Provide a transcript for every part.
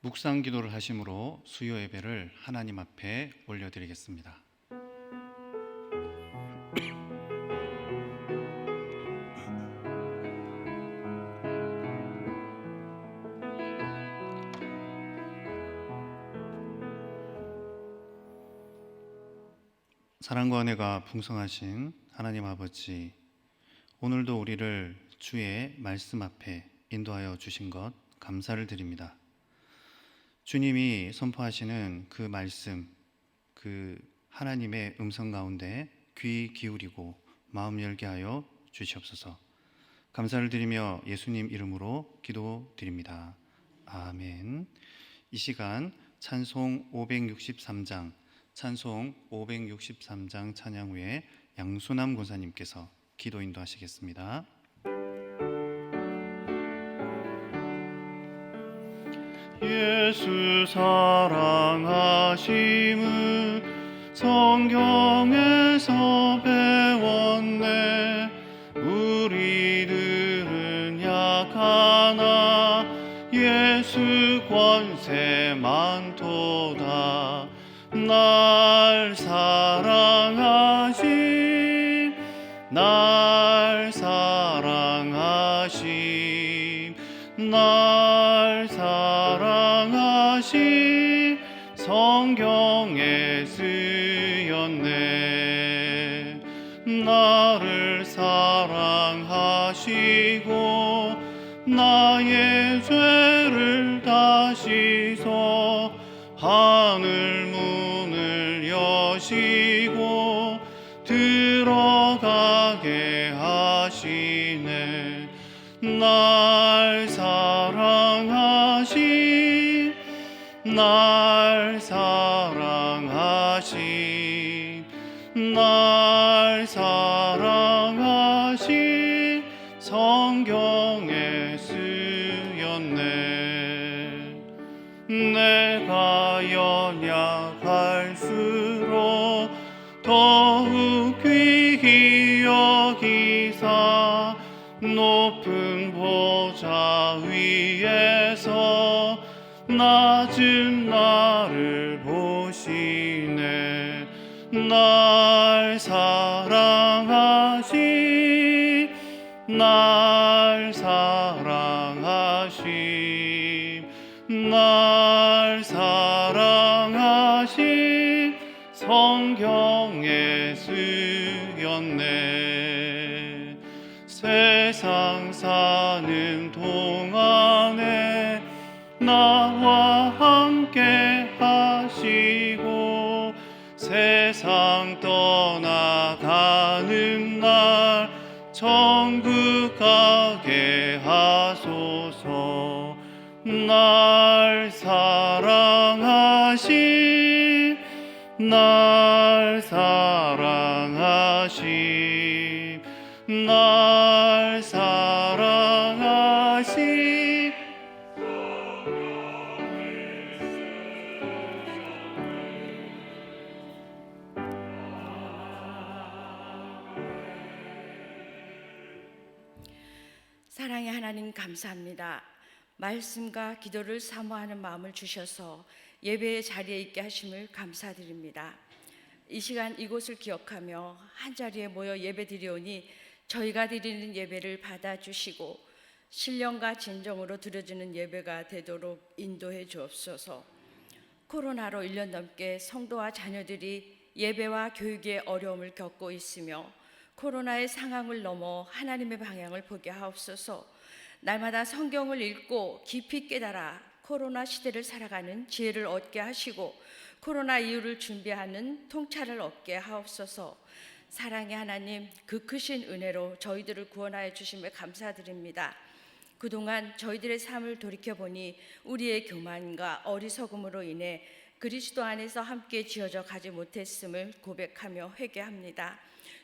묵상 기도를 하심으로 수요 예배를 하나님 앞에 올려드리겠습니다. 사랑과 은혜가 풍성하신 하나님 아버지, 오늘도 우리를 주의 말씀 앞에 인도하여 주신 것 감사를 드립니다. 주님이 선포하시는 그 말씀, 그 하나님의 음성 가운데 귀 기울이고 마음 열게 하여 주시옵소서. 감사를 드리며 예수님 이름으로 기도드립니다. 아멘. 이 시간 찬송 563장 찬양 후에 양순남 권사님께서 기도 인도하시겠습니다. 예수 사랑하심은 성경에서 배웠네. 우리들은 약하나 예수 권세 많도다. 날 사랑하심, 날 사랑하심, 날 사랑하심, 성경에 쓰였네. 나를 사랑하시고 나의 죄를 다시서 하늘 문을 여시고 들어가게 하시네. 날 사랑하심, 날 사랑하심, 날 사랑하심, 성경에 쓰였네. 내가 연약할수록 더욱 귀히 여기사 높은 보좌 위에서 낮은 나를 보시네. 날 사랑하심, 날 사랑하심, 날 사랑하심, 성경에 쓰였네. 세상 사는 동안에 나와 함께 하시고 세상 떠나가는 날 천국 가게 하소서. 날 사랑하심, 날 사랑하심, 날 사랑하심, 사랑의 하나님 감사합니다. 말씀과 기도를 사모하는 마음을 주셔서 예배의 자리에 있게 하심을 감사드립니다. 이 시간 이곳을 기억하며 한자리에 모여 예배드리오니 저희가 드리는 예배를 받아주시고 신령과 진정으로 드려지는 예배가 되도록 인도해 주옵소서. 코로나로 1년 넘게 성도와 자녀들이 예배와 교육에 어려움을 겪고 있으며 코로나의 상황을 넘어 하나님의 방향을 보게 하옵소서. 날마다 성경을 읽고 깊이 깨달아 코로나 시대를 살아가는 지혜를 얻게 하시고 코로나 이후를 준비하는 통찰을 얻게 하옵소서. 사랑의 하나님, 그 크신 은혜로 저희들을 구원하여 주심에 감사드립니다. 그동안 저희들의 삶을 돌이켜보니 우리의 교만과 어리석음으로 인해 그리스도 안에서 함께 지어져 가지 못했음을 고백하며 회개합니다.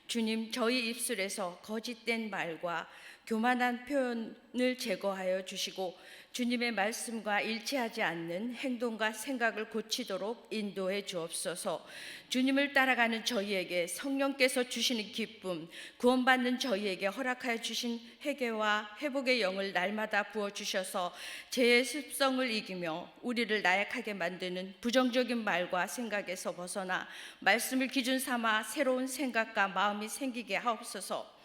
주님, 저희 입술에서 거짓된 말과 교만한 표현을 제거하여 주시고 주님의 말씀과 일치하지 않는 행동과 생각을 고치도록 인도해 주옵소서. 주님을 따라가는 저희에게 성령께서 주시는 기쁨, 구원받는 저희에게 허락하여 주신 회개와 회복의 영을 날마다 부어 주셔서 죄의 습성을 이기며 우리를 나약하게 만드는 부정적인 말과 생각에서 벗어나 말씀을 기준 삼아 새로운 생각과 마음이 생기게 하옵소서.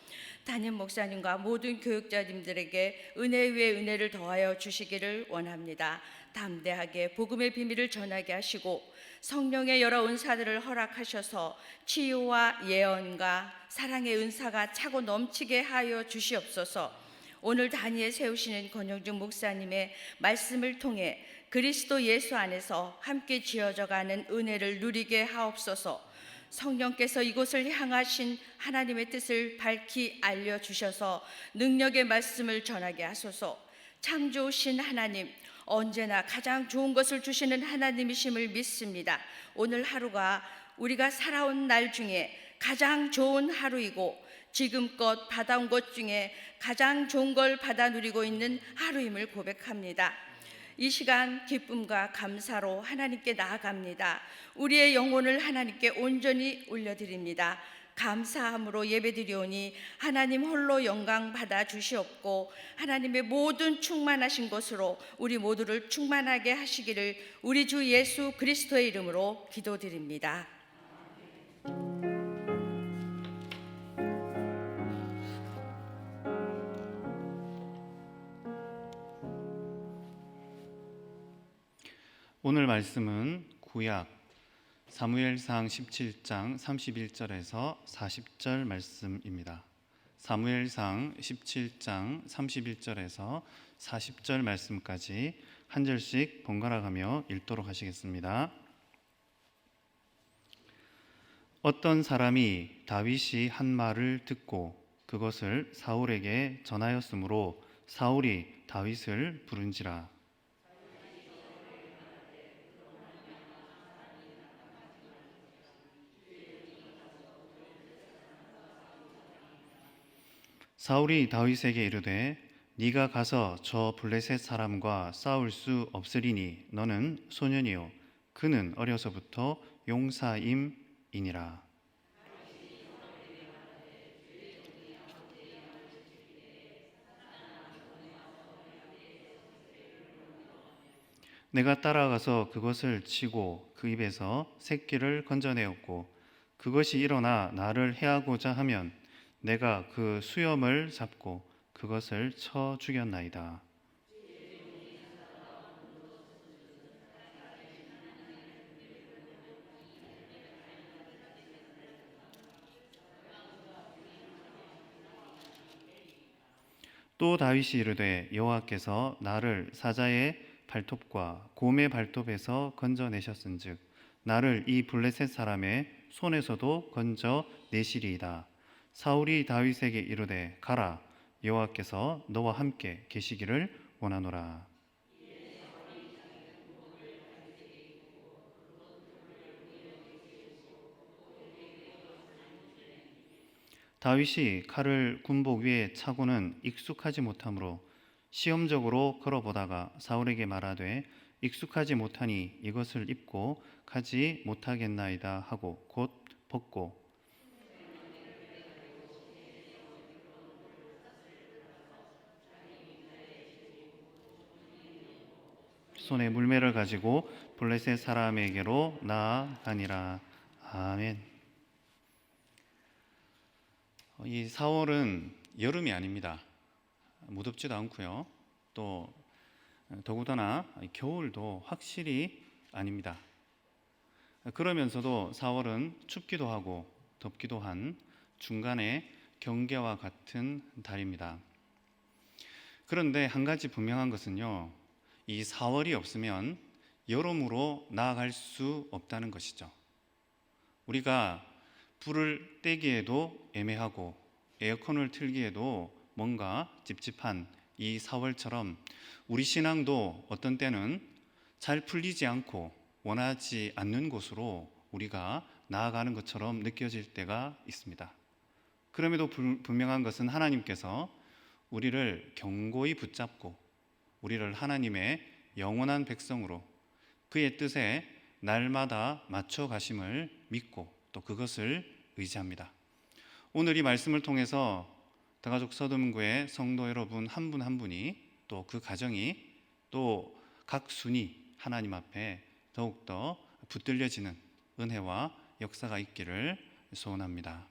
담임 목사님과 모든 교육자님들에게 은혜 위에 은혜를 더하여 주시기를 원합니다. 담대하게 복음의 비밀을 전하게 하시고 성령의 여러 은사들을 허락하셔서 치유와 예언과 사랑의 은사가 차고 넘치게 하여 주시옵소서. 오늘 단위에 세우시는 권영중 목사님의 말씀을 통해 그리스도 예수 안에서 함께 지어져가는 은혜를 누리게 하옵소서. 성령께서 이곳을 향하신 하나님의 뜻을 밝히 알려주셔서 능력의 말씀을 전하게 하소서. 참 좋으신 하나님, 언제나 가장 좋은 것을 주시는 하나님이심을 믿습니다. 오늘 하루가 우리가 살아온 날 중에 가장 좋은 하루이고 지금껏 받아온 것 중에 가장 좋은 걸 받아 누리고 있는 하루임을 고백합니다. 이 시간 기쁨과 감사로 하나님께 나아갑니다. 우리의 영혼을 하나님께 온전히 올려드립니다. 감사함으로 예배드리오니 하나님 홀로 영광 받아 주시옵고 하나님의 모든 충만하신 것으로 우리 모두를 충만하게 하시기를 우리 주 예수 그리스도의 이름으로 기도드립니다. 오늘 말씀은 구약 사무엘상 17장 31절에서 40절 말씀입니다. 사무엘상 17장 31절에서 40절 말씀까지 한 절씩 번갈아 가며 읽도록 하시겠습니다. 어떤 사람이 다윗이 한 말을 듣고 그것을 사울에게 전하였으므로 사울이 다윗을 부른지라. 사울이 다윗에게 이르되 네가 가서 저 블레셋 사람과 싸울 수 없으리니 너는 소년이요 그는 어려서부터 용사임이니라. 내가 따라가서 그것을 치고 그 입에서 새끼를 건져내었고 그것이 일어나 나를 해하고자 하면 내가 그 수염을 잡고 그것을 쳐 죽였나이다. 또 다윗이 이르되 여호와께서 나를 사자의 발톱과 곰의 발톱에서 건져내셨은즉 나를 이 블레셋 사람의 손에서도 건져내시리이다. 사울이 다윗에게 이르되 가라 여호와께서 너와 함께 계시기를 원하노라. 다윗이 칼을 군복 위에 차고는 익숙하지 못하므로 시험적으로 걸어보다가 사울에게 말하되 익숙하지 못하니 이것을 입고 가지 못하겠나이다 하고 곧 벗고 손에 물매를 가지고 블레셋 사람에게로 나아가니라. 아멘. 이 4월은 여름이 아닙니다. 무덥지도 않고요. 또 더구나 겨울도 확실히 아닙니다. 그러면서도 4월은 춥기도 하고 덥기도 한 중간의 경계와 같은 달입니다. 그런데 한 가지 분명한 것은요. 이 4월이 없으면 여름으로 나아갈 수 없다는 것이죠. 우리가 불을 떼기에도 애매하고 에어컨을 틀기에도 뭔가 찝찝한 이 4월처럼 우리 신앙도 어떤 때는 잘 풀리지 않고 원하지 않는 곳으로 우리가 나아가는 것처럼 느껴질 때가 있습니다. 그럼에도 분명한 것은 하나님께서 우리를 견고히 붙잡고 우리를 하나님의 영원한 백성으로 그의 뜻에 날마다 맞춰 가심을 믿고 또 그것을 의지합니다. 오늘 이 말씀을 통해서 다가족 서점교회 성도 여러분 한 분 한 분이 또 그 가정이 또 각 순이 하나님 앞에 더욱더 붙들려지는 은혜와 역사가 있기를 소원합니다.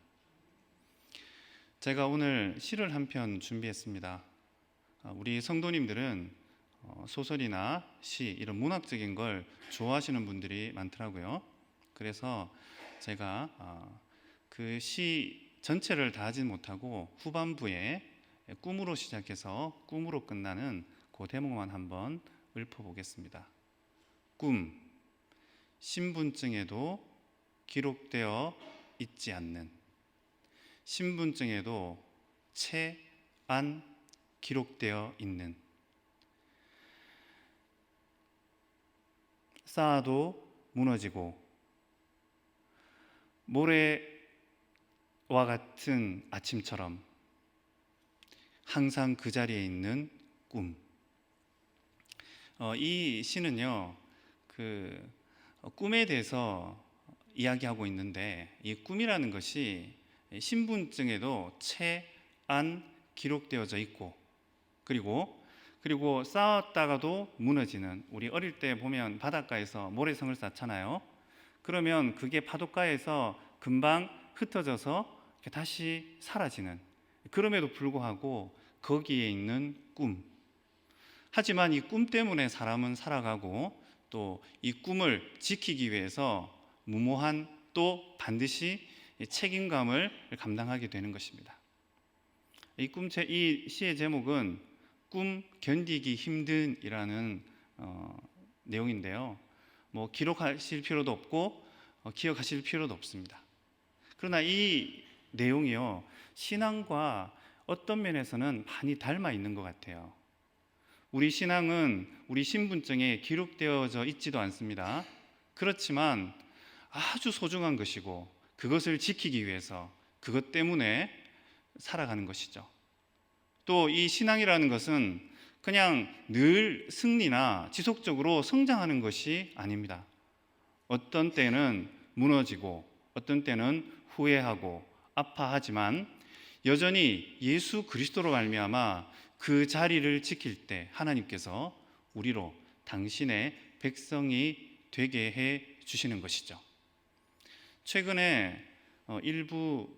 제가 오늘 시를 한 편 준비했습니다. 우리 성도님들은 소설이나 시 이런 문학적인 걸 좋아하시는 분들이 많더라고요. 그래서 제가 그 시 전체를 다 하진 못하고 후반부에 꿈으로 시작해서 꿈으로 끝나는 그 대목만 한번 읊어보겠습니다. 꿈, 신분증에도 기록되어 있지 않는, 신분증에도 채 안 기록되어 있는, 쌓아도 무너지고 모래와 같은 아침처럼 항상 그 자리에 있는 꿈. 이 시는요, 꿈에 대해서 이야기하고 있는데 이 꿈이라는 것이 신분증에도 채 안 기록되어져 있고 그리고 쌓았다가도 무너지는, 우리 어릴 때 보면 바닷가에서 모래성을 쌓잖아요. 그러면 그게 파도가에서 금방 흩어져서 다시 사라지는, 그럼에도 불구하고 거기에 있는 꿈. 하지만 이 꿈 때문에 사람은 살아가고 또 이 꿈을 지키기 위해서 무모한 또 반드시 책임감을 감당하게 되는 것입니다. 이 시의 제목은 꿈 견디기 힘든이라는 내용인데요. 뭐 기록하실 필요도 없고 기억하실 필요도 없습니다. 그러나 이 내용이요, 신앙과 어떤 면에서는 많이 닮아 있는 것 같아요. 우리 신앙은 우리 신분증에 기록되어져 있지도 않습니다. 그렇지만 아주 소중한 것이고 그것을 지키기 위해서 그것 때문에 살아가는 것이죠. 또 이 신앙이라는 것은 그냥 늘 승리나 지속적으로 성장하는 것이 아닙니다. 어떤 때는 무너지고 어떤 때는 후회하고 아파하지만 여전히 예수 그리스도로 말미암아 그 자리를 지킬 때 하나님께서 우리로 당신의 백성이 되게 해 주시는 것이죠. 최근에 일부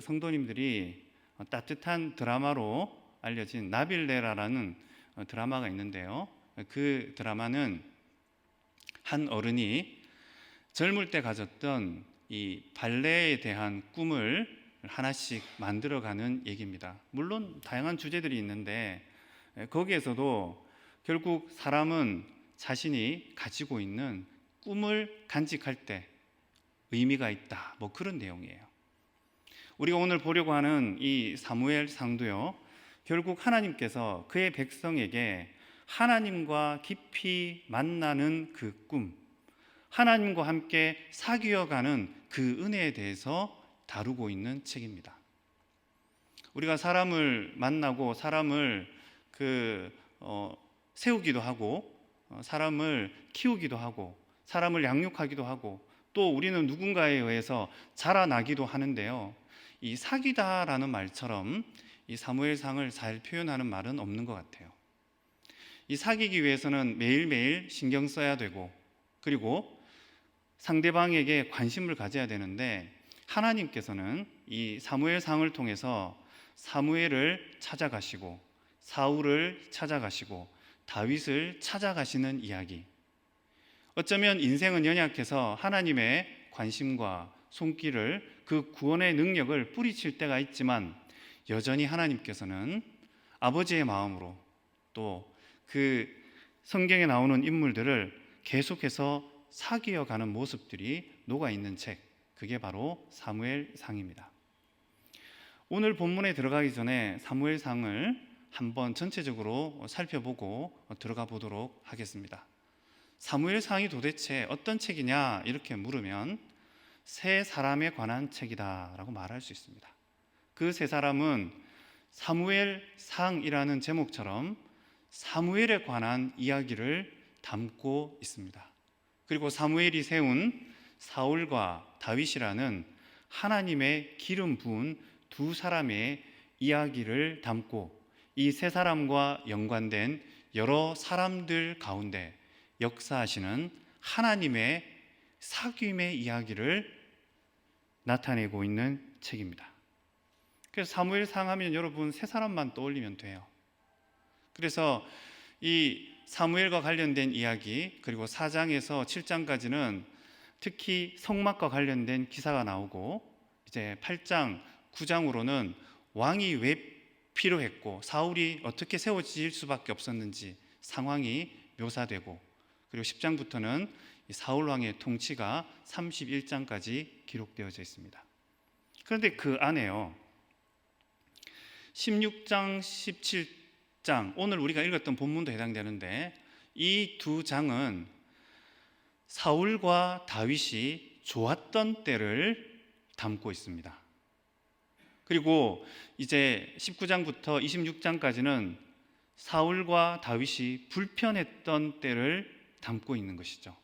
성도님들이 따뜻한 드라마로 알려진 나빌레라라는 드라마가 있는데요. 그 드라마는 한 어른이 젊을 때 가졌던 이 발레에 대한 꿈을 하나씩 만들어가는 얘기입니다. 물론 다양한 주제들이 있는데 거기에서도 결국 사람은 자신이 가지고 있는 꿈을 간직할 때 의미가 있다, 뭐 그런 내용이에요. 우리가 오늘 보려고 하는 이 사무엘상도요, 결국 하나님께서 그의 백성에게 하나님과 깊이 만나는 그 꿈, 하나님과 함께 사귀어가는 그 은혜에 대해서 다루고 있는 책입니다. 우리가 사람을 만나고 사람을 세우기도 하고 사람을 키우기도 하고 사람을 양육하기도 하고 또 우리는 누군가에 의해서 자라나기도 하는데요, 이 사귀다라는 말처럼 이 사무엘상을 잘 표현하는 말은 없는 것 같아요. 이 사귀기 위해서는 매일매일 신경 써야 되고 그리고 상대방에게 관심을 가져야 되는데 하나님께서는 이 사무엘상을 통해서 사무엘을 찾아가시고 사울을 찾아가시고 다윗을 찾아가시는 이야기. 어쩌면 인생은 연약해서 하나님의 관심과 손길을, 그 구원의 능력을 뿌리칠 때가 있지만 여전히 하나님께서는 아버지의 마음으로 또 그 성경에 나오는 인물들을 계속해서 사귀어가는 모습들이 녹아있는 책, 그게 바로 사무엘상입니다. 오늘 본문에 들어가기 전에 사무엘상을 한번 전체적으로 살펴보고 들어가 보도록 하겠습니다. 사무엘상이 도대체 어떤 책이냐 이렇게 물으면 세 사람에 관한 책이다라고 말할 수 있습니다. 그 세 사람은 사무엘상이라는 제목처럼 사무엘에 관한 이야기를 담고 있습니다. 그리고 사무엘이 세운 사울과 다윗이라는 하나님의 기름 부은 두 사람의 이야기를 담고 이 세 사람과 연관된 여러 사람들 가운데 역사하시는 하나님의 사귐의 이야기를 나타내고 있는 책입니다. 그래서 사무엘상 하면 여러분 세 사람만 떠올리면 돼요. 그래서 이 사무엘과 관련된 이야기, 그리고 4장에서 7장까지는 특히 성막과 관련된 기사가 나오고, 이제 8장, 9장으로는 왕이 왜 필요했고 사울이 어떻게 세워질 수밖에 없었는지 상황이 묘사되고, 그리고 10장부터는 사울 왕의 통치가 31장까지 기록되어져 있습니다. 그런데 그 안에요, 16장, 17장, 오늘 우리가 읽었던 본문도 해당되는데 이 두 장은 사울과 다윗이 좋았던 때를 담고 있습니다. 그리고 이제 19장부터 26장까지는 사울과 다윗이 불편했던 때를 담고 있는 것이죠.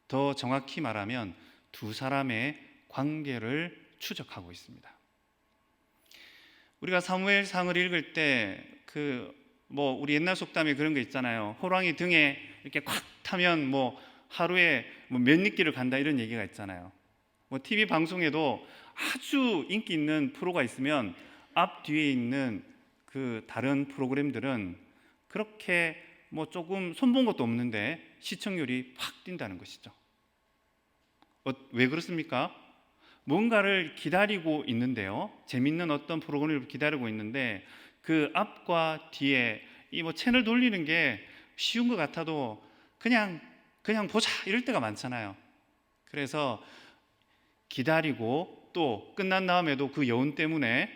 더 정확히 말하면 두 사람의 관계를 추적하고 있습니다. 우리가 사무엘상을 읽을 때 우리 옛날 속담에 그런 거 있잖아요. 호랑이 등에 이렇게 콱 타면 하루에 몇 리길을 간다, 이런 얘기가 있잖아요. TV 방송에도 아주 인기 있는 프로가 있으면 앞 뒤에 있는 그 다른 프로그램들은 그렇게 조금 손본 것도 없는데 시청률이 확 뛴다는 것이죠. 왜 그렇습니까? 뭔가를 기다리고 있는데요, 재밌는 어떤 프로그램을 기다리고 있는데 그 앞과 뒤에 채널 돌리는 게 쉬운 것 같아도 그냥 보자 이럴 때가 많잖아요. 그래서 기다리고 또 끝난 다음에도 그 여운 때문에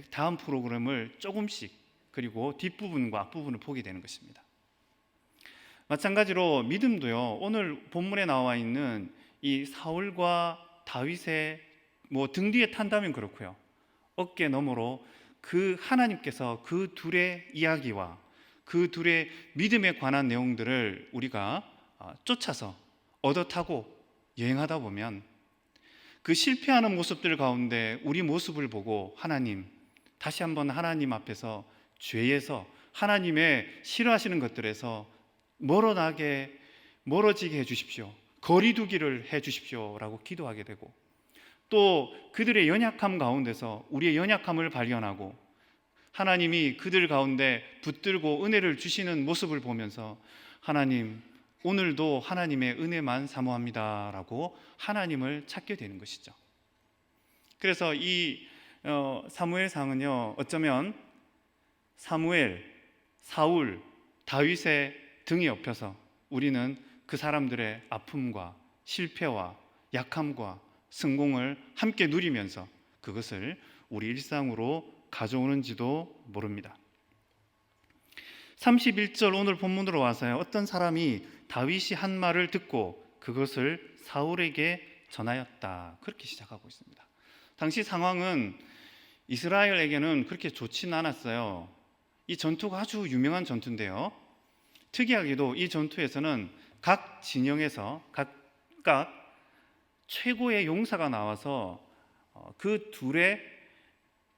다음 프로그램을 조금씩, 그리고 뒷부분과 앞부분을 보게 되는 것입니다. 마찬가지로 믿음도요, 오늘 본문에 나와 있는 이 사울과 다윗의 등 뒤에 탄다면 그렇고요, 어깨 너머로 그 하나님께서 그 둘의 이야기와 그 둘의 믿음에 관한 내용들을 우리가 쫓아서 얻어타고 여행하다 보면 그 실패하는 모습들 가운데 우리 모습을 보고 하나님, 다시 한번 하나님 앞에서 죄에서, 하나님의 싫어하시는 것들에서 멀어지게 해주십시오, 거리두기를 해주십시오 라고 기도하게 되고, 또 그들의 연약함 가운데서 우리의 연약함을 발견하고 하나님이 그들 가운데 붙들고 은혜를 주시는 모습을 보면서 하나님, 오늘도 하나님의 은혜만 사모합니다 라고 하나님을 찾게 되는 것이죠. 그래서 이 사무엘상은요, 어쩌면 사무엘, 사울, 다윗의 등에 엎여서 우리는 그 사람들의 아픔과 실패와 약함과 성공을 함께 누리면서 그것을 우리 일상으로 가져오는지도 모릅니다. 31절 오늘 본문으로 와서요, 어떤 사람이 다윗이 한 말을 듣고 그것을 사울에게 전하였다, 그렇게 시작하고 있습니다. 당시 상황은 이스라엘에게는 그렇게 좋지는 않았어요. 이 전투가 아주 유명한 전투인데요, 특이하게도 이 전투에서는 각 진영에서 각각 최고의 용사가 나와서 그 둘의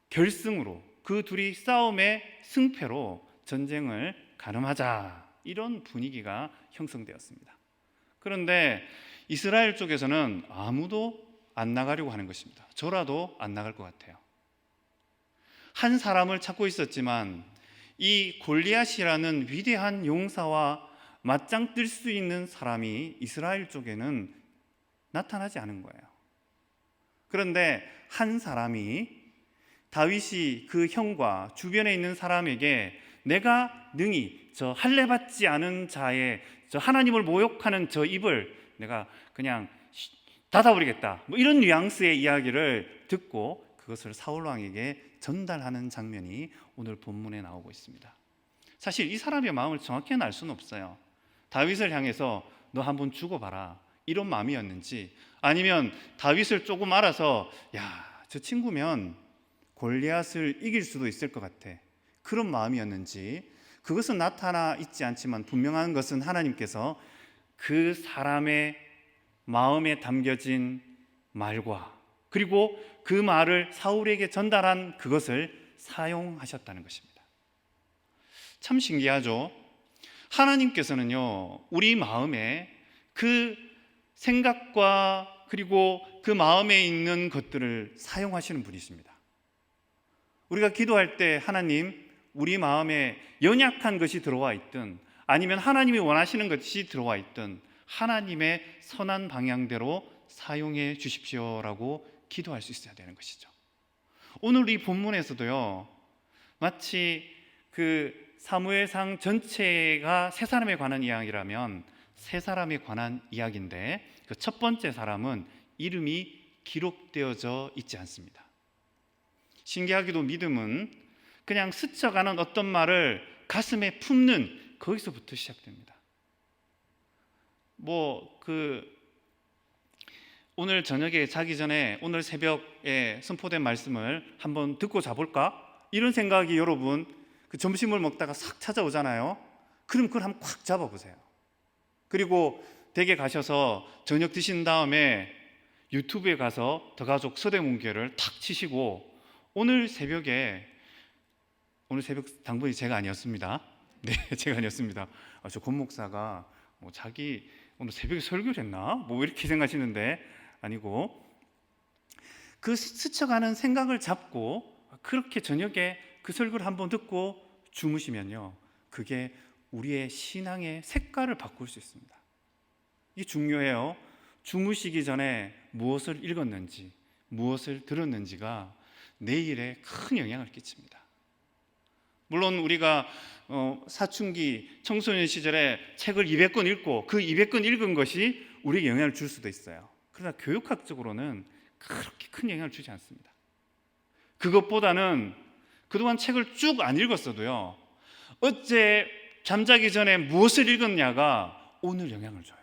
결승으로, 그 둘이 싸움의 승패로 전쟁을 가름하자, 이런 분위기가 형성되었습니다. 그런데 이스라엘 쪽에서는 아무도 안 나가려고 하는 것입니다. 저라도 안 나갈 것 같아요. 한 사람을 찾고 있었지만 이 골리앗이라는 위대한 용사와 맞짱 뜰 수 있는 사람이 이스라엘 쪽에는 나타나지 않은 거예요. 그런데 한 사람이, 다윗이 그 형과 주변에 있는 사람에게 내가 능히 저 할례 받지 않은 자의 저 하나님을 모욕하는 저 입을 내가 그냥 닫아버리겠다, 이런 뉘앙스의 이야기를 듣고 그것을 사울 왕에게 전달하는 장면이 오늘 본문에 나오고 있습니다. 사실 이 사람의 마음을 정확히는 알 수는 없어요. 다윗을 향해서 너 한번 죽어봐라, 이런 마음이었는지, 아니면 다윗을 조금 알아서 저 친구면 골리앗을 이길 수도 있을 것 같아, 그런 마음이었는지, 그것은 나타나 있지 않지만 분명한 것은 하나님께서 그 사람의 마음에 담겨진 말과 그리고 그 말을 사울에게 전달한 그것을 사용하셨다는 것입니다. 참 신기하죠? 하나님께서는요, 우리 마음에 그 생각과 그리고 그 마음에 있는 것들을 사용하시는 분이십니다. 우리가 기도할 때 하나님, 우리 마음에 연약한 것이 들어와 있든 아니면 하나님이 원하시는 것이 들어와 있든 하나님의 선한 방향대로 사용해 주십시오라고 기도할 수 있어야 되는 것이죠. 오늘 이 본문에서도요, 마치 그 사무엘상 전체가 세 사람에 관한 이야기라면 세 사람에 관한 이야기인데 그 첫 번째 사람은 이름이 기록되어져 있지 않습니다. 신기하게도 믿음은 그냥 스쳐가는 어떤 말을 가슴에 품는 거기서부터 시작됩니다. 오늘 저녁에 자기 전에 오늘 새벽에 선포된 말씀을 한번 듣고 자볼까? 이런 생각이 여러분 그 점심을 먹다가 싹 찾아오잖아요. 그럼 그걸 한번 콱 잡아보세요. 그리고 댁에 가셔서 저녁 드신 다음에 유튜브에 가서 더 가족 서대문교를 탁 치시고 오늘 새벽 당분이 제가 아니었습니다. 네, 제가 아니었습니다. 저 권 목사가 자기 오늘 새벽에 설교를 했나? 이렇게 생각하시는데 아니고 그 스쳐가는 생각을 잡고 그렇게 저녁에 그 설교를 한번 듣고 주무시면요, 그게 우리의 신앙의 색깔을 바꿀 수 있습니다. 이게 중요해요. 주무시기 전에 무엇을 읽었는지 무엇을 들었는지가 내일에 큰 영향을 끼칩니다. 물론 우리가 사춘기 청소년 시절에 책을 200권 읽고 그 200권 읽은 것이 우리에게 영향을 줄 수도 있어요. 그러나 교육학적으로는 그렇게 큰 영향을 주지 않습니다. 그것보다는 그동안 책을 쭉 안 읽었어도요, 어제 잠자기 전에 무엇을 읽었냐가 오늘 영향을 줘요.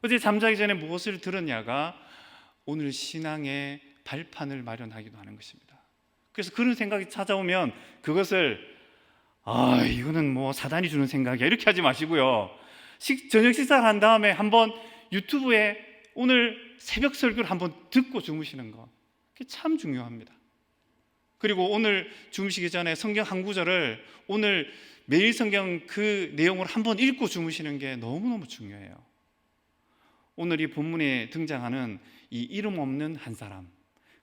어제 잠자기 전에 무엇을 들었냐가 오늘 신앙의 발판을 마련하기도 하는 것입니다. 그래서 그런 생각이 찾아오면 그것을 이거는 사단이 주는 생각이야 이렇게 하지 마시고요, 저녁 식사를 한 다음에 한번 유튜브에 오늘 새벽 설교를 한번 듣고 주무시는 거, 그게 참 중요합니다. 그리고 오늘 주무시기 전에 성경 한 구절을 오늘 매일 성경 그 내용을 한번 읽고 주무시는 게 너무너무 중요해요. 오늘 이 본문에 등장하는 이 이름 없는 한 사람,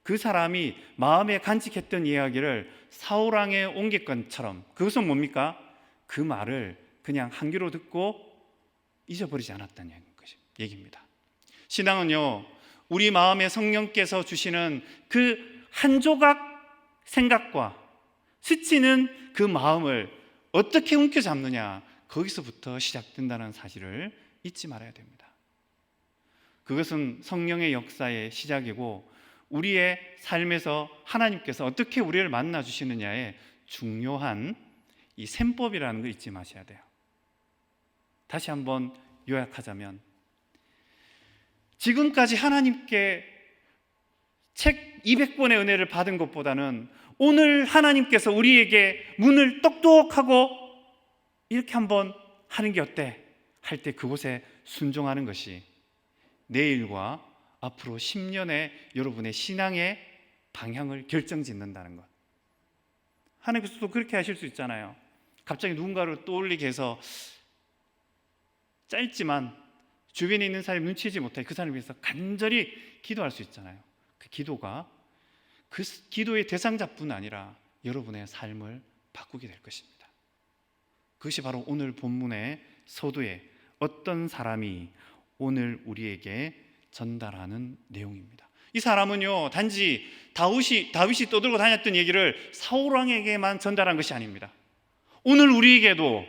그 사람이 마음에 간직했던 이야기를 사울왕에 옮길 것처럼, 그것은 뭡니까? 그 말을 그냥 한 귀로 듣고 잊어버리지 않았다는 얘기입니다. 신앙은요, 우리 마음에 성령께서 주시는 그 한 조각 생각과 스치는 그 마음을 어떻게 움켜잡느냐, 거기서부터 시작된다는 사실을 잊지 말아야 됩니다. 그것은 성령의 역사의 시작이고 우리의 삶에서 하나님께서 어떻게 우리를 만나 주시느냐의 중요한 이 셈법이라는 거 잊지 마셔야 돼요. 다시 한번 요약하자면, 지금까지 하나님께 책 200권의 은혜를 받은 것보다는 오늘 하나님께서 우리에게 문을 똑똑하고 이렇게 한번 하는 게 어때? 할 때 그곳에 순종하는 것이 내일과 앞으로 10년의 여러분의 신앙의 방향을 결정짓는다는 것. 하나님께서도 그렇게 하실 수 있잖아요. 갑자기 누군가를 떠올리게 해서 짧지만 주변에 있는 사람이 눈치채지 못하게 그 사람을 위해서 간절히 기도할 수 있잖아요. 그 기도가 그 기도의 대상자뿐 아니라 여러분의 삶을 바꾸게 될 것입니다. 그것이 바로 오늘 본문의 서두에 어떤 사람이 오늘 우리에게 전달하는 내용입니다. 이 사람은요, 단지 다윗이 떠들고 다녔던 얘기를 사울 왕에게만 전달한 것이 아닙니다. 오늘 우리에게도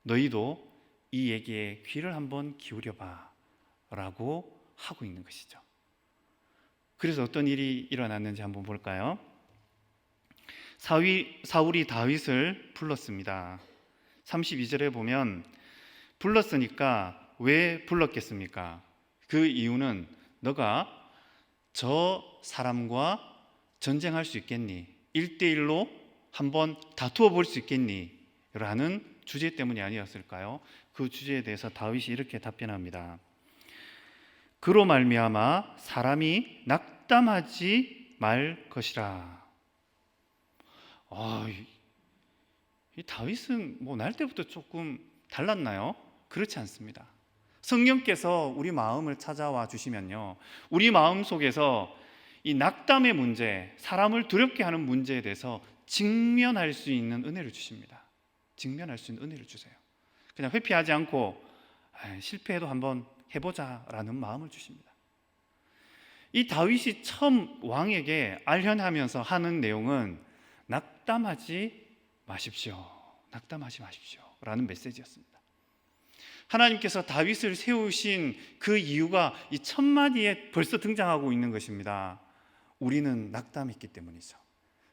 너희도 이 얘기에 귀를 한번 기울여봐 라고 하고 있는 것이죠. 그래서 어떤 일이 일어났는지 한번 볼까요? 사울이 다윗을 불렀습니다. 32절에 보면 불렀으니까 왜 불렀겠습니까? 그 이유는 너가 저 사람과 전쟁할 수 있겠니? 1대1로 한번 다투어 볼 수 있겠니? 라는 주제 때문이 아니었을까요? 그 주제에 대해서 다윗이 이렇게 답변합니다. 그로 말미암아 사람이 낙담하지 말 것이라. 이 다윗은 뭐 날 때부터 조금 달랐나요? 그렇지 않습니다. 성령께서 우리 마음을 찾아와 주시면요, 우리 마음 속에서 이 낙담의 문제, 사람을 두렵게 하는 문제에 대해서 직면할 수 있는 은혜를 주십니다. 직면할 수 있는 은혜를 주세요. 그냥 회피하지 않고 실패해도 한번 해보자라는 마음을 주십니다. 이 다윗이 처음 왕에게 알현하면서 하는 내용은 낙담하지 마십시오. 낙담하지 마십시오. 라는 메시지였습니다. 하나님께서 다윗을 세우신 그 이유가 이 첫 마디에 벌써 등장하고 있는 것입니다. 우리는 낙담했기 때문이죠.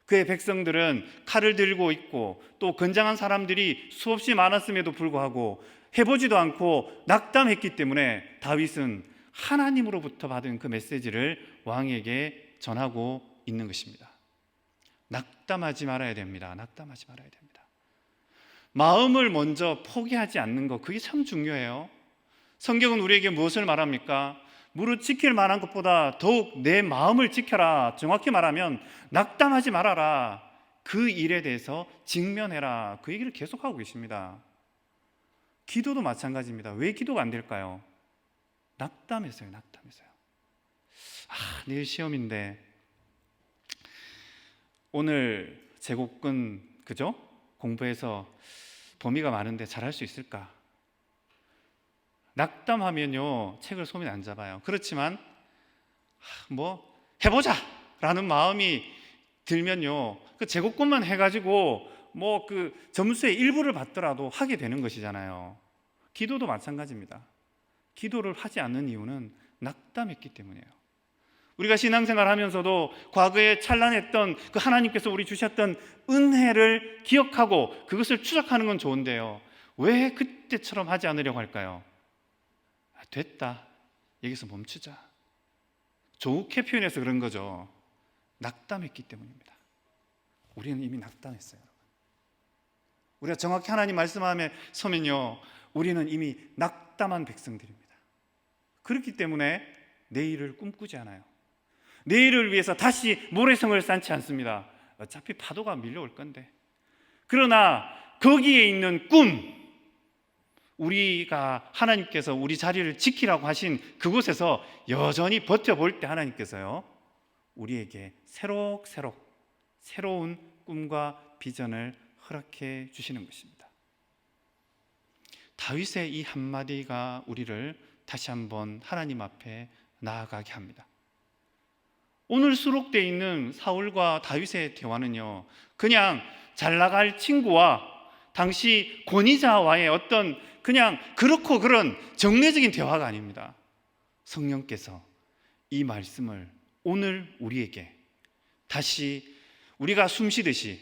그의 백성들은 칼을 들고 있고 또 건장한 사람들이 수없이 많았음에도 불구하고 해보지도 않고 낙담했기 때문에 다윗은 하나님으로부터 받은 그 메시지를 왕에게 전하고 있는 것입니다. 낙담하지 말아야 됩니다. 낙담하지 말아야 됩니다. 마음을 먼저 포기하지 않는 것, 그게 참 중요해요. 성경은 우리에게 무엇을 말합니까? 무릇 지킬 만한 것보다 더욱 내 마음을 지켜라. 정확히 말하면 낙담하지 말아라. 그 일에 대해서 직면해라. 그 얘기를 계속하고 계십니다. 기도도 마찬가지입니다. 왜 기도가 안 될까요? 낙담해서요. 낙담해서요. 내일 시험인데 오늘 제국군 그죠? 공부해서 범위가 많은데 잘할 수 있을까? 낙담하면요 책을 손에 안 잡아요. 그렇지만 뭐 해보자 라는 마음이 들면요 그 제국권만 해가지고 뭐 그 점수의 일부를 받더라도 하게 되는 것이잖아요. 기도도 마찬가지입니다. 기도를 하지 않는 이유는 낙담했기 때문이에요. 우리가 신앙생활 하면서도 과거에 찬란했던 그 하나님께서 우리 주셨던 은혜를 기억하고 그것을 추적하는 건 좋은데요, 왜 그때처럼 하지 않으려고 할까요? 됐다, 여기서 멈추자. 좋게 표현해서 그런 거죠. 낙담했기 때문입니다. 우리는 이미 낙담했어요. 우리가 정확히 하나님 말씀하며 서면요, 우리는 이미 낙담한 백성들입니다. 그렇기 때문에 내일을 꿈꾸지 않아요. 내일을 위해서 다시 모래성을 쌓지 않습니다. 어차피 파도가 밀려올 건데. 그러나 거기에 있는 꿈, 우리가 하나님께서 우리 자리를 지키라고 하신 그곳에서 여전히 버텨볼 때 하나님께서요 우리에게 새록새록 새로운 꿈과 비전을 허락해 주시는 것입니다. 다윗의 이 한마디가 우리를 다시 한번 하나님 앞에 나아가게 합니다. 오늘 수록되어 있는 사울과 다윗의 대화는요 그냥 잘 나갈 친구와 당시 권위자와의 어떤 그냥 그렇고 그런 정례적인 대화가 아닙니다. 성령께서 이 말씀을 오늘 우리에게 다시 우리가 숨쉬듯이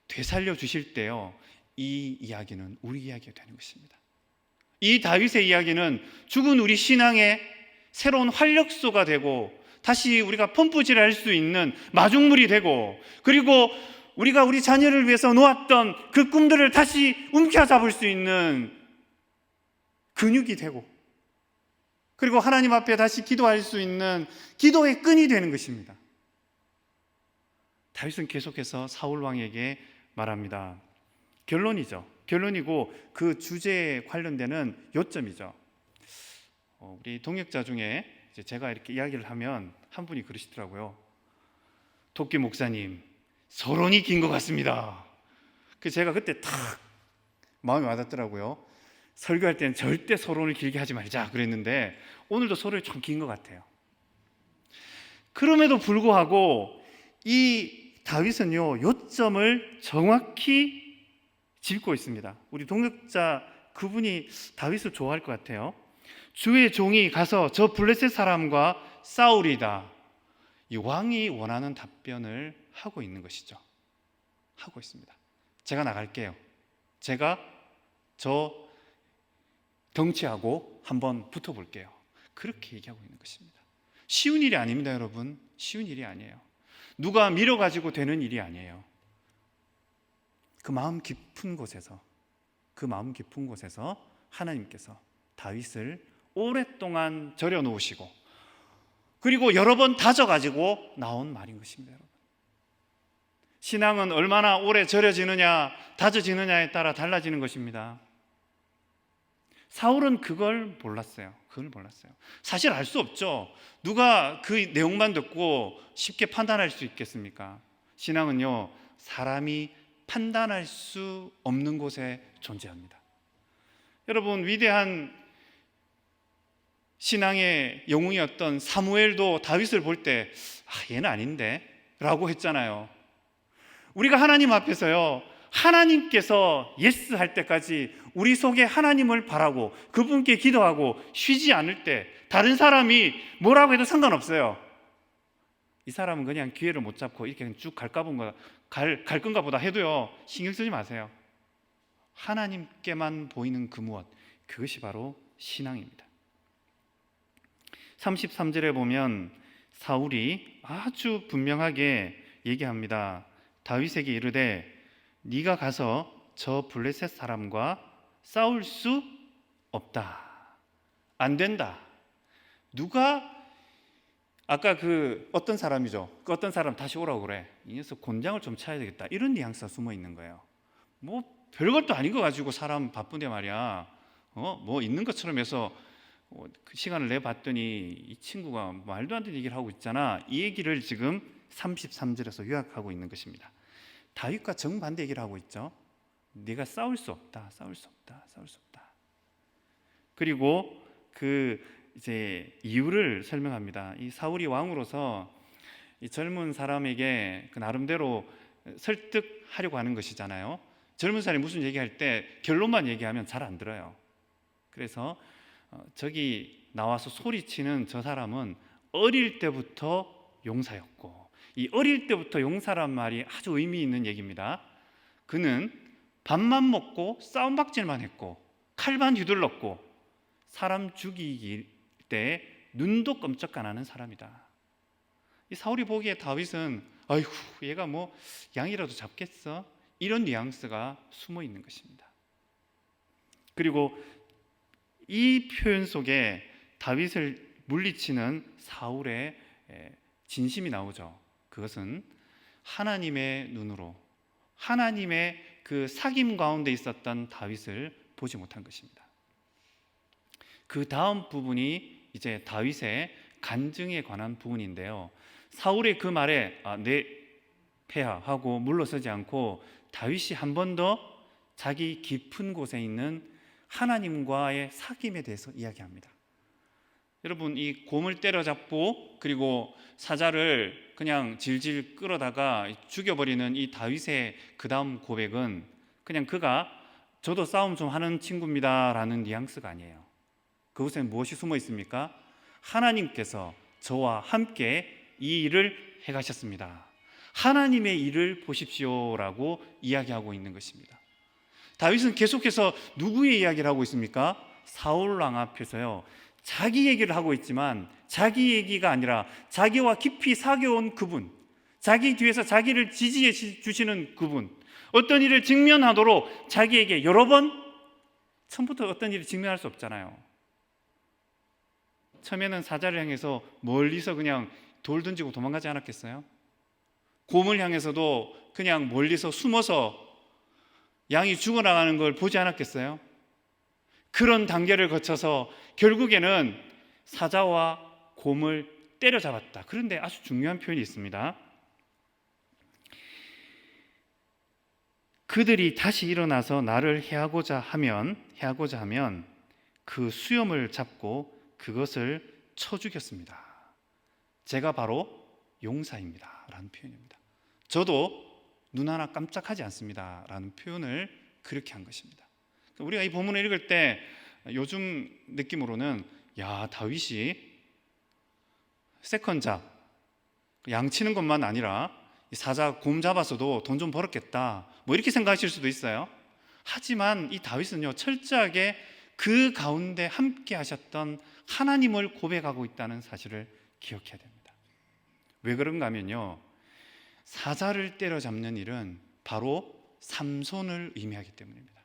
되살려 주실 때요 이 이야기는 우리 이야기가 되는 것입니다. 이 다윗의 이야기는 죽은 우리 신앙의 새로운 활력소가 되고 다시 우리가 펌프질할 수 있는 마중물이 되고, 그리고 우리가 우리 자녀를 위해서 놓았던 그 꿈들을 다시 움켜잡을 수 있는 근육이 되고, 그리고 하나님 앞에 다시 기도할 수 있는 기도의 끈이 되는 것입니다. 다윗은 계속해서 사울 왕에게 말합니다. 결론이고 그 주제에 관련되는 요점이죠. 우리 동역자 중에 제가 이렇게 이야기를 하면 한 분이 그러시더라고요. 토끼 목사님, 서론이 긴 것 같습니다. 제가 그때 탁 마음이 와닿더라고요. 설교할 때는 절대 서론을 길게 하지 말자 그랬는데 오늘도 서론이 좀 긴 것 같아요. 그럼에도 불구하고 이 다윗은요 요점을 정확히 짚고 있습니다. 우리 동역자 그분이 다윗을 좋아할 것 같아요. 주의 종이 가서 저 블레셋 사람과 싸우리다. 이 왕이 원하는 답변을 하고 있는 것이죠. 하고 있습니다. 제가 나갈게요. 제가 저 덩치하고 한번 붙어볼게요. 그렇게 얘기하고 있는 것입니다. 쉬운 일이 아닙니다, 여러분. 쉬운 일이 아니에요. 누가 밀어가지고 되는 일이 아니에요. 그 마음 깊은 곳에서 하나님께서 다윗을 오랫동안 절여 놓으시고 그리고 여러 번 다져가지고 나온 말인 것입니다. 여러분, 신앙은 얼마나 오래 절여지느냐 다져지느냐에 따라 달라지는 것입니다. 사울은 그걸 몰랐어요. 사실 알 수 없죠. 누가 그 내용만 듣고 쉽게 판단할 수 있겠습니까? 신앙은요, 사람이 판단할 수 없는 곳에 존재합니다. 여러분, 위대한 신앙의 영웅이었던 사무엘도 다윗을 볼 때 얘는 아닌데 라고 했잖아요. 우리가 하나님 앞에서요, 하나님께서 예스 할 때까지 우리 속에 하나님을 바라고 그분께 기도하고 쉬지 않을 때 다른 사람이 뭐라고 해도 상관없어요. 이 사람은 그냥 기회를 못 잡고 이렇게 쭉 갈 건가 보다 해도요, 신경 쓰지 마세요. 하나님께만 보이는 그 무엇, 그것이 바로 신앙입니다. 33절에 보면 사울이 아주 분명하게 얘기합니다. 다윗에게 이르되 네가 가서 저 블레셋 사람과 싸울 수 없다. 안 된다. 누가 아까 그 어떤 사람이죠? 그 어떤 사람 다시 오라고 그래. 이 녀석 곤장을 좀 쳐야 되겠다. 이런 뉘앙스가 숨어 있는 거예요. 뭐 별것도 아닌 거 가지고 사람 바쁜데 말이야. 뭐 있는 것처럼 해서 그 시간을 내봤더니 이 친구가 말도 안 되는 얘기를 하고 있잖아. 이 얘기를 지금 33절에서 요약하고 있는 것입니다. 다윗과 정반대 얘기를 하고 있죠. 네가 싸울 수 없다. 그리고 그 이제 이유를 설명합니다. 이 사울이 왕으로서 이 젊은 사람에게 그 나름대로 설득하려고 하는 것이잖아요. 젊은 사람이 무슨 얘기할 때 결론만 얘기하면 잘 안 들어요. 그래서 저기 나와서 소리치는 저 사람은 어릴 때부터 용사였고, 이 어릴 때부터 용사란 말이 아주 의미 있는 얘기입니다. 그는 밥만 먹고 싸움박질만 했고 칼만 휘둘렀고 사람 죽이기 때 눈도 끔찍 안 하는 사람이다. 이 사울이 보기에 다윗은 아이고 얘가 뭐 양이라도 잡겠어? 이런 뉘앙스가 숨어 있는 것입니다. 그리고 이 표현 속에 다윗을 물리치는 사울의 진심이 나오죠. 그것은 하나님의 눈으로 하나님의 그 사귐 가운데 있었던 다윗을 보지 못한 것입니다. 그 다음 부분이 이제 다윗의 간증에 관한 부분인데요. 사울의 그 말에 내 폐하 하고 물러서지 않고 다윗이 한 번 더 자기 깊은 곳에 있는 하나님과의 사귐에 대해서 이야기합니다. 여러분, 이 곰을 때려잡고 그리고 사자를 그냥 질질 끌어다가 죽여버리는 이 다윗의 그 다음 고백은 그냥 그가 저도 싸움 좀 하는 친구입니다 라는 뉘앙스가 아니에요. 그곳에 무엇이 숨어 있습니까? 하나님께서 저와 함께 이 일을 해가셨습니다. 하나님의 일을 보십시오라고 이야기하고 있는 것입니다. 다윗은 계속해서 누구의 이야기를 하고 있습니까? 사울왕 앞에서요, 자기 얘기를 하고 있지만 자기 얘기가 아니라 자기와 깊이 사귀어온 그분, 자기 뒤에서 자기를 지지해 주시는 그분, 어떤 일을 직면하도록 자기에게 여러 번, 처음부터 어떤 일을 직면할 수 없잖아요. 처음에는 사자를 향해서 멀리서 그냥 돌 던지고 도망가지 않았겠어요? 곰을 향해서도 그냥 멀리서 숨어서 양이 죽어나가는 걸 보지 않았겠어요? 그런 단계를 거쳐서 결국에는 사자와 곰을 때려잡았다. 그런데 아주 중요한 표현이 있습니다. 그들이 다시 일어나서 나를 해하고자 하면 그 수염을 잡고 그것을 쳐 죽였습니다. 제가 바로 용사입니다 라는 표현입니다. 저도 눈 하나 깜짝하지 않습니다 라는 표현을 그렇게 한 것입니다. 우리가 이 본문을 읽을 때 요즘 느낌으로는 야, 다윗이 세컨잡, 양치는 것만 아니라 사자 곰 잡아서도 돈 좀 벌었겠다, 뭐 이렇게 생각하실 수도 있어요. 하지만 이 다윗은요, 철저하게 그 가운데 함께 하셨던 하나님을 고백하고 있다는 사실을 기억해야 됩니다. 왜 그런가 하면요, 사자를 때려잡는 일은 바로 삼손을 의미하기 때문입니다.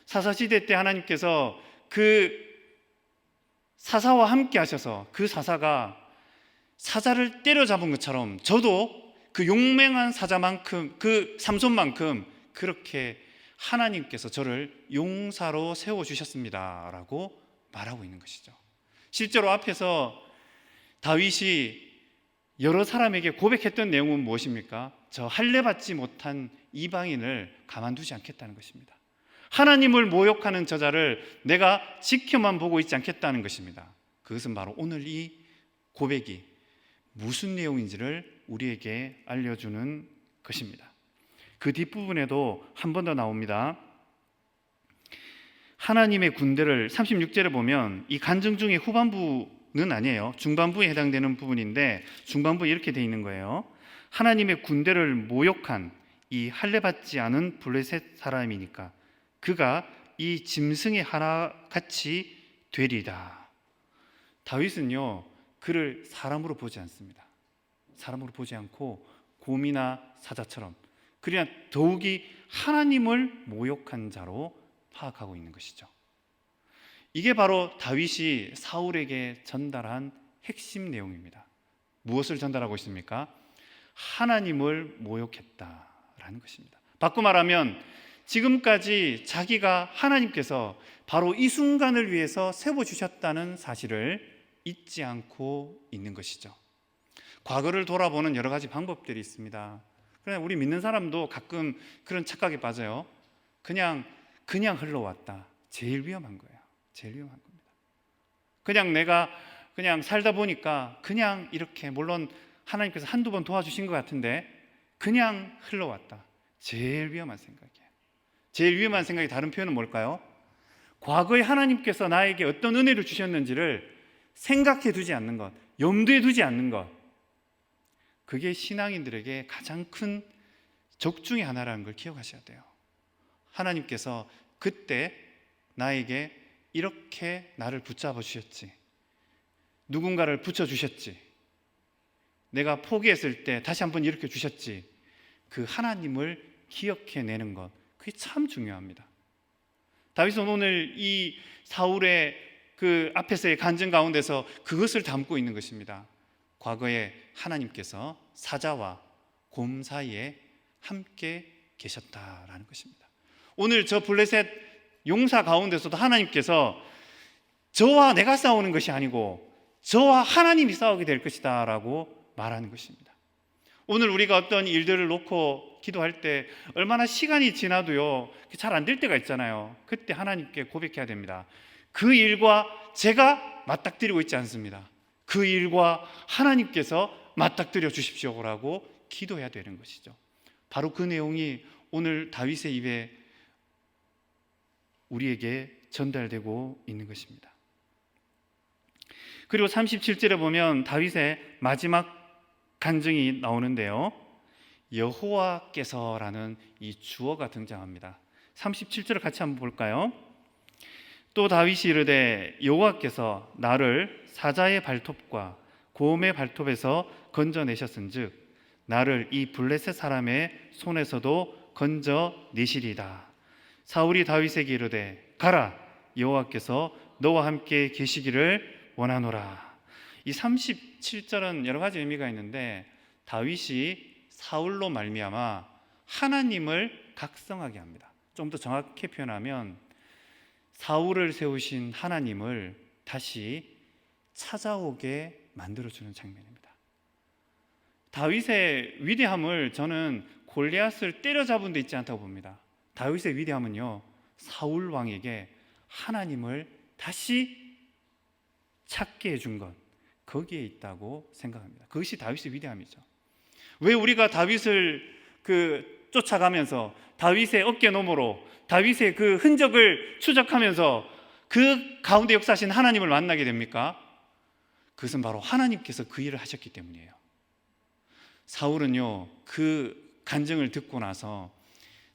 사사시대 때 하나님께서 그 사사와 함께 하셔서 그 사사가 사자를 때려잡은 것처럼 저도 그 용맹한 사자만큼, 그 삼손만큼 그렇게 하나님께서 저를 용사로 세워주셨습니다 라고 말하고 있는 것이죠. 실제로 앞에서 다윗이 여러 사람에게 고백했던 내용은 무엇입니까? 저 할례받지 못한 이방인을 가만두지 않겠다는 것입니다. 하나님을 모욕하는 저자를 내가 지켜만 보고 있지 않겠다는 것입니다. 그것은 바로 오늘 이 고백이 무슨 내용인지를 우리에게 알려주는 것입니다. 그 뒷부분에도 한 번 더 나옵니다. 하나님의 군대를 36절에 보면 이 간증 중에 후반부는 아니에요. 중반부에 해당되는 부분인데 중반부에 이렇게 돼 있는 거예요. 하나님의 군대를 모욕한 이 할례받지 않은 블레셋 사람이니까 그가 이 짐승의 하나같이 되리다. 다윗은요 그를 사람으로 보지 않습니다. 사람으로 보지 않고 곰이나 사자처럼 그러나 더욱이 하나님을 모욕한 자로 파악하고 있는 것이죠. 이게 바로 다윗이 사울에게 전달한 핵심 내용입니다. 무엇을 전달하고 있습니까? 하나님을 모욕했다라는 것입니다. 바꿔 말하면 지금까지 자기가 하나님께서 바로 이 순간을 위해서 세워주셨다는 사실을 잊지 않고 있는 것이죠. 과거를 돌아보는 여러 가지 방법들이 있습니다. 그러나 우리 믿는 사람도 가끔 그런 착각에 빠져요. 그냥 흘러왔다. 제일 위험한 거예요. 제일 위험한 겁니다. 그냥 내가 그냥 살다 보니까 그냥 이렇게 물론 하나님께서 한두 번 도와주신 것 같은데 그냥 흘러왔다. 제일 위험한 생각이에요. 제일 위험한 생각이 다른 표현은 뭘까요? 과거에 하나님께서 나에게 어떤 은혜를 주셨는지를 생각해 두지 않는 것, 염두에 두지 않는 것, 그게 신앙인들에게 가장 큰 적 중의 하나라는 걸 기억하셔야 돼요. 하나님께서 그때 나에게 이렇게 나를 붙잡아 주셨지, 누군가를 붙여주셨지, 내가 포기했을 때 다시 한번 일으켜 주셨지, 그 하나님을 기억해내는 것, 그게 참 중요합니다. 다윗은 오늘 이 사울의 그 앞에서의 간증 가운데서 그것을 담고 있는 것입니다. 과거에 하나님께서 사자와 곰 사이에 함께 계셨다라는 것입니다. 오늘 저 블레셋 용사 가운데서도 하나님께서 저와 내가 싸우는 것이 아니고 저와 하나님이 싸우게 될 것이다 라고 말하는 것입니다. 오늘 우리가 어떤 일들을 놓고 기도할 때 얼마나 시간이 지나도요 잘 안 될 때가 있잖아요. 그때 하나님께 고백해야 됩니다. 그 일과 제가 맞닥뜨리고 있지 않습니다. 그 일과 하나님께서 맞닥뜨려 주십시오라고 기도해야 되는 것이죠. 바로 그 내용이 오늘 다윗의 입에 우리에게 전달되고 있는 것입니다. 그리고 37절에 보면 다윗의 마지막 간증이 나오는데요, 여호와께서라는 이 주어가 등장합니다. 37절을 같이 한번 볼까요? 또 다윗이 이르되 여호와께서 나를 사자의 발톱과 곰의 발톱에서 건져내셨은즉 나를 이 블레셋 사람의 손에서도 건져내시리다. 사울이 다윗에게 이르되 가라, 여호와께서 너와 함께 계시기를 원하노라. 이 37절은 여러 가지 의미가 있는데 다윗이 사울로 말미암아 하나님을 각성하게 합니다. 좀 더 정확히 표현하면 사울을 세우신 하나님을 다시 찾아오게 만들어주는 장면입니다. 다윗의 위대함을 저는 골리앗을 때려잡은 데 있지 않다고 봅니다. 다윗의 위대함은요, 사울 왕에게 하나님을 다시 찾게 해준 것, 거기에 있다고 생각합니다. 그것이 다윗의 위대함이죠. 왜 우리가 다윗을 쫓아가면서 다윗의 어깨 너머로 다윗의 그 흔적을 추적하면서 그 가운데 역사하신 하나님을 만나게 됩니까? 그것은 바로 하나님께서 그 일을 하셨기 때문이에요. 사울은요, 그 간증을 듣고 나서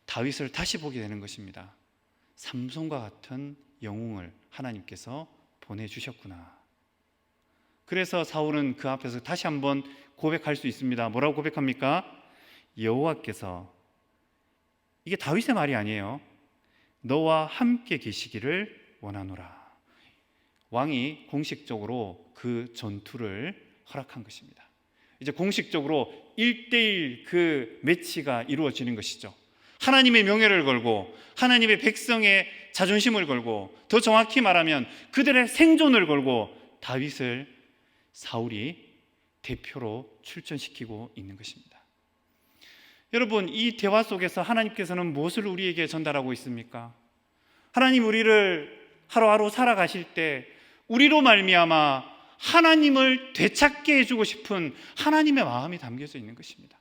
다윗을 다시 보게 되는 것입니다. 삼손과 같은 영웅을 하나님께서 보내주셨구나. 그래서 사울은 그 앞에서 다시 한번 고백할 수 있습니다. 뭐라고 고백합니까? 여호와께서 이게 다윗의 말이 아니에요. 너와 함께 계시기를 원하노라. 왕이 공식적으로 그 전투를 허락한 것입니다. 이제 공식적으로 1대1 그 매치가 이루어지는 것이죠. 하나님의 명예를 걸고 하나님의 백성의 자존심을 걸고, 더 정확히 말하면 그들의 생존을 걸고 다윗을 사울이 대표로 출전시키고 있는 것입니다. 여러분, 이 대화 속에서 하나님께서는 무엇을 우리에게 전달하고 있습니까? 하나님 우리를 하루하루 살아가실 때 우리로 말미암아 하나님을 되찾게 해주고 싶은 하나님의 마음이 담겨져 있는 것입니다.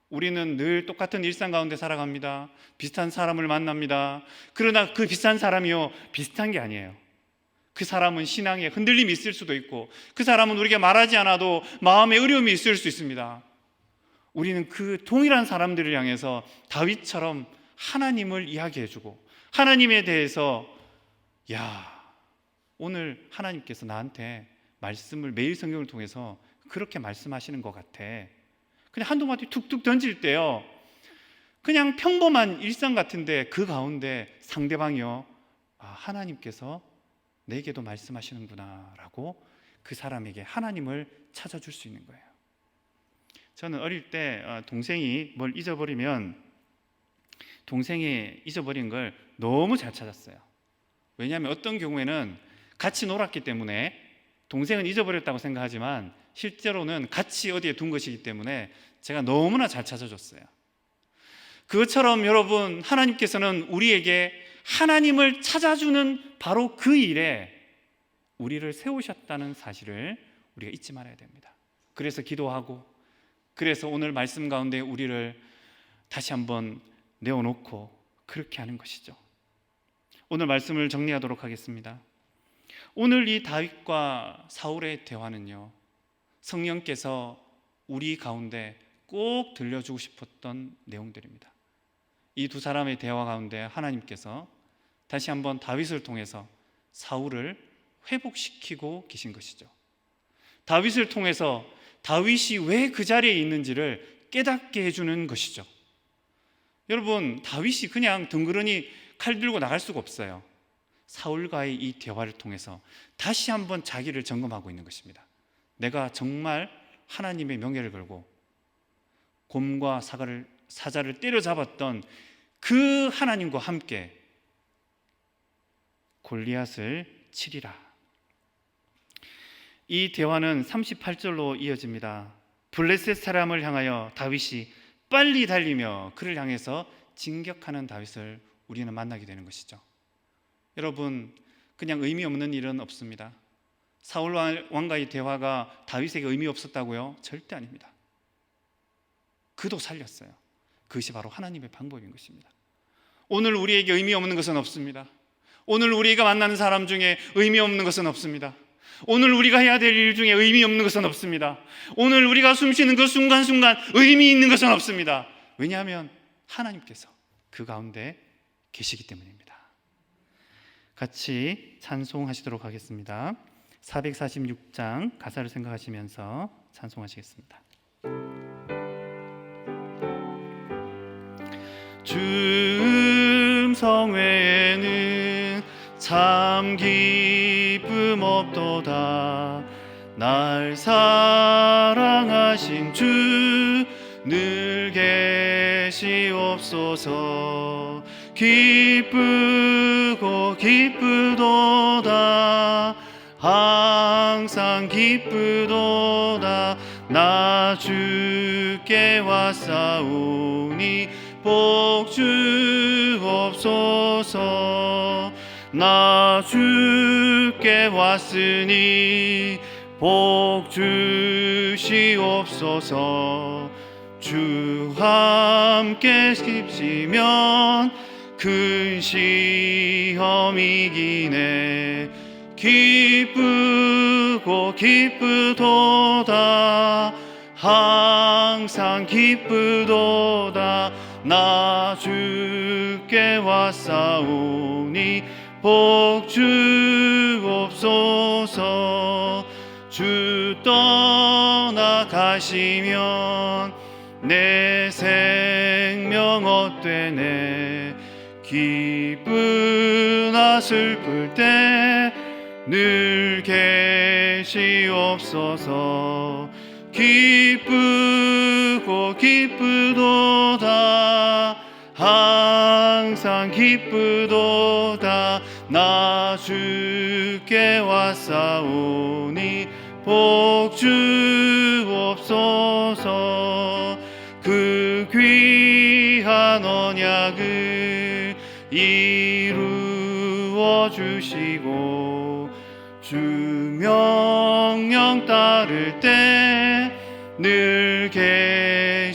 우리는 늘 똑같은 일상 가운데 살아갑니다. 비슷한 사람을 만납니다. 그러나 그 비슷한 사람이요, 비슷한 게 아니에요. 그 사람은 신앙에 흔들림이 있을 수도 있고, 그 사람은 우리에게 말하지 않아도 마음에 어려움이 있을 수 있습니다. 우리는 그 동일한 사람들을 향해서 다윗처럼 하나님을 이야기해주고, 하나님에 대해서 오늘 하나님께서 나한테 말씀을 매일 성경을 통해서 그렇게 말씀하시는 것 같아. 그냥 한두 마디 툭툭 던질 때요, 그냥 평범한 일상 같은데 그 가운데 상대방이요, 하나님께서 내게도 말씀하시는구나 라고 그 사람에게 하나님을 찾아줄 수 있는 거예요. 저는 어릴 때 동생이 뭘 잊어버리면 동생이 잊어버린 걸 너무 잘 찾았어요. 왜냐하면 어떤 경우에는 같이 놀았기 때문에 동생은 잊어버렸다고 생각하지만 실제로는 같이 어디에 둔 것이기 때문에 제가 너무나 잘 찾아줬어요. 그것처럼 여러분, 하나님께서는 우리에게 하나님을 찾아주는 바로 그 일에 우리를 세우셨다는 사실을 우리가 잊지 말아야 됩니다. 그래서 기도하고, 그래서 오늘 말씀 가운데 우리를 다시 한번 내어놓고 그렇게 하는 것이죠. 오늘 말씀을 정리하도록 하겠습니다. 오늘 이 다윗과 사울의 대화는요, 성령께서 우리 가운데 꼭 들려주고 싶었던 내용들입니다. 이 두 사람의 대화 가운데 하나님께서 다시 한번 다윗을 통해서 사울을 회복시키고 계신 것이죠. 다윗을 통해서 다윗이 왜 그 자리에 있는지를 깨닫게 해주는 것이죠. 여러분, 다윗이 그냥 덩그러니 칼 들고 나갈 수가 없어요. 사울과의 이 대화를 통해서 다시 한번 자기를 점검하고 있는 것입니다. 내가 정말 하나님의 명예를 걸고 곰과 사자를 때려잡았던 그 하나님과 함께 골리앗을 치리라. 이 대화는 38절로 이어집니다. 블레셋 사람을 향하여 다윗이 빨리 달리며 그를 향해서 진격하는 다윗을 우리는 만나게 되는 것이죠. 여러분, 그냥 의미 없는 일은 없습니다. 사울 왕과의 대화가 다윗에게 의미 없었다고요? 절대 아닙니다. 그도 살렸어요. 그것이 바로 하나님의 방법인 것입니다. 오늘 우리에게 의미 없는 것은 없습니다. 오늘 우리가 만나는 사람 중에 의미 없는 것은 없습니다. 오늘 우리가 해야 될 일 중에 의미 없는 것은 없습니다. 오늘 우리가 숨쉬는 그 순간순간 의미 있는 것은 없습니다. 왜냐하면 하나님께서 그 가운데 계시기 때문입니다. 같이 찬송하시도록 하겠습니다. 446장 가사를 생각하시면서 찬송하시겠습니다. 주 음성 외에는 참 기쁨 없도다. 날 사랑하신 주 늘 계시옵소서. 기쁘고 기쁘도다. 항상 기쁘도다. 나 주께 왔사오니 복 주옵소서. 나 주께 왔으니 복 주시옵소서. 주 함께 계시면 큰 시험 이기네. 기쁘고 기쁘도다. 항상 기쁘도다. 나 주께 왔사오니 복 주옵소서. 주 떠나가시면 내 생명 헛되네. 기쁘나 슬플 때 늘 계시옵소서. 기쁘고 기쁘도다 항상 기쁘도다. 나 주께 왔사오니 복 주옵소서. 그 귀한 언약을 이루어 주시고 주 명령 따를 때 늘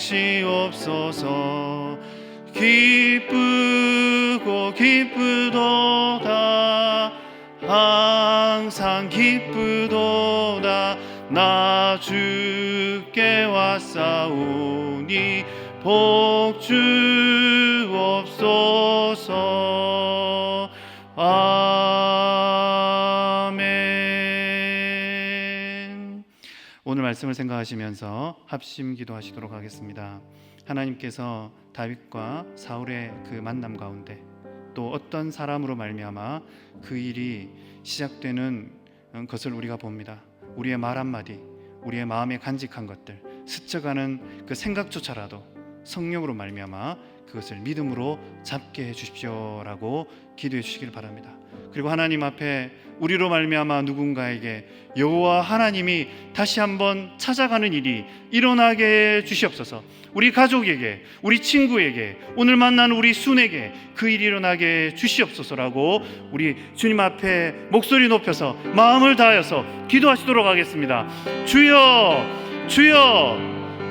계시옵소서. 기쁘고 기쁘도다 항상 기쁘도다. 나 주께 왔사오니 복 주옵소서. 아멘. 오늘 말씀을 생각하시면서 합심 기도하시도록 하겠습니다. 하나님께서 다윗과 사울의 그 만남 가운데 또 어떤 사람으로 말미암아 그 일이 시작되는 것을 우리가 봅니다. 우리의 말 한마디, 우리의 마음에 간직한 것들, 스쳐가는 그 생각조차라도 성령으로 말미암아 그것을 믿음으로 잡게 해주십시오라고 기도해 주시길 바랍니다. 그리고 하나님 앞에 우리로 말미암아 누군가에게 여호와 하나님이 다시 한번 찾아가는 일이 일어나게 해 주시옵소서. 우리 가족에게, 우리 친구에게, 오늘 만난 우리 순에게 그 일이 일어나게 해 주시옵소서라고 우리 주님 앞에 목소리 높여서 마음을 다하여서 기도하시도록 하겠습니다. 주여, 주여,